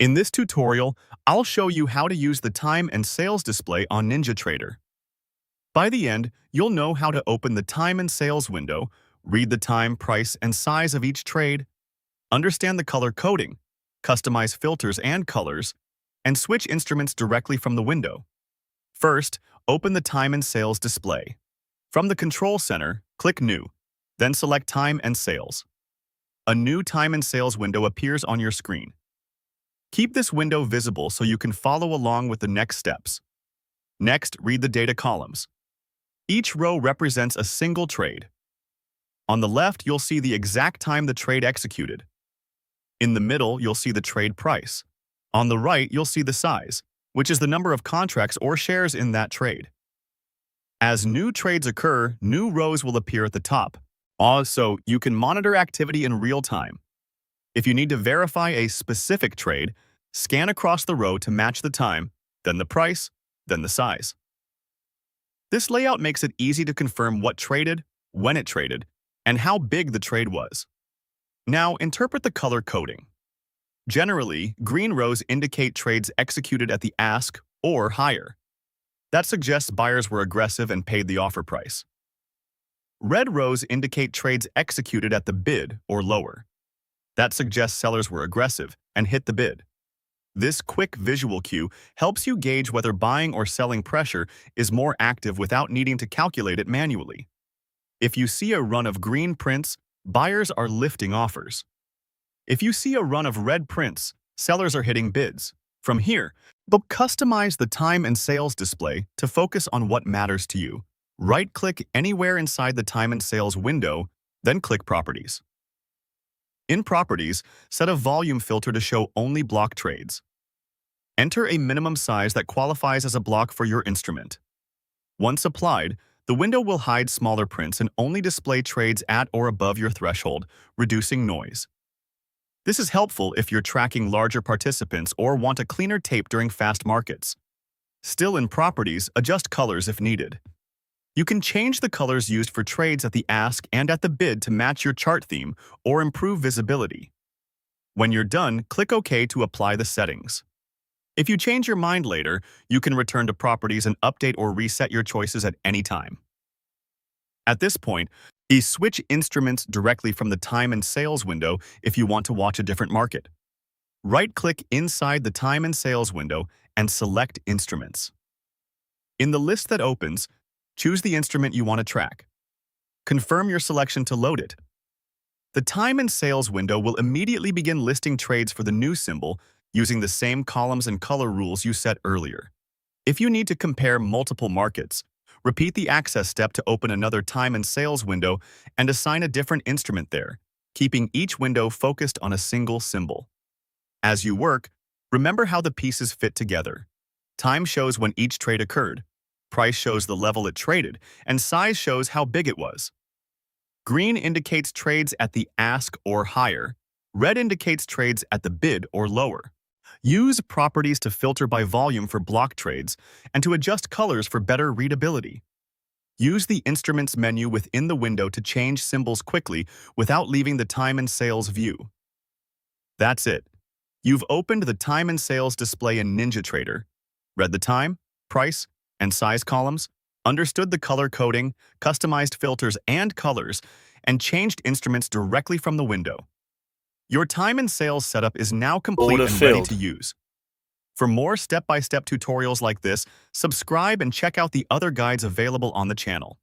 In this tutorial, I'll show you how to use the time and sales display on NinjaTrader. By the end, you'll know how to open the time and sales window, read the time, price, and size of each trade, understand the color coding, customize filters and colors, and switch instruments directly from the window. First, open the time and sales display. From the Control Center, click New, then select Time and Sales. A new time and sales window appears on your screen. Keep this window visible so you can follow along with the next steps. Next, read the data columns. Each row represents a single trade. On the left, you'll see the exact time the trade executed. In the middle, you'll see the trade price. On the right, you'll see the size, which is the number of contracts or shares in that trade. As new trades occur, new rows will appear at the top. Also, you can monitor activity in real time. If you need to verify a specific trade, scan across the row to match the time, then the price, then the size. This layout makes it easy to confirm what traded, when it traded, and how big the trade was. Now, interpret the color coding. Generally, green rows indicate trades executed at the ask or higher. That suggests buyers were aggressive and paid the offer price. Red rows indicate trades executed at the bid or lower. That suggests sellers were aggressive and hit the bid. This quick visual cue helps you gauge whether buying or selling pressure is more active without needing to calculate it manually. If you see a run of green prints, buyers are lifting offers. If you see a run of red prints, sellers are hitting bids. From here, customize the time and sales display to focus on what matters to you. Right-click anywhere inside the time and sales window, then click Properties. In Properties, set a volume filter to show only block trades. Enter a minimum size that qualifies as a block for your instrument. Once applied, the window will hide smaller prints and only display trades at or above your threshold, reducing noise. This is helpful if you're tracking larger participants or want a cleaner tape during fast markets. Still in Properties, adjust colors if needed. You can change the colors used for trades at the ask and at the bid to match your chart theme or improve visibility. When you're done, click OK to apply the settings. If you change your mind later, you can return to Properties and update or reset your choices at any time. At this point, switch instruments directly from the time and sales window if you want to watch a different market. Right-click inside the time and sales window and select Instruments. In the list that opens, choose the instrument you want to track. Confirm your selection to load it. The time and sales window will immediately begin listing trades for the new symbol using the same columns and color rules you set earlier. If you need to compare multiple markets, repeat the access step to open another time and sales window and assign a different instrument there, keeping each window focused on a single symbol. As you work, remember how the pieces fit together. Time shows when each trade occurred. Price shows the level it traded, and size shows how big it was. Green indicates trades at the ask or higher. Red indicates trades at the bid or lower. Use Properties to filter by volume for block trades and to adjust colors for better readability. Use the Instruments menu within the window to change symbols quickly without leaving the time and sales view. That's it. You've opened the time and sales display in NinjaTrader, read the time, price, and size columns, understood the color coding, customized filters and colors, and changed instruments directly from the window. Your time and sales setup is now complete and ready to use. For more step-by-step tutorials like this, subscribe and check out the other guides available on the channel.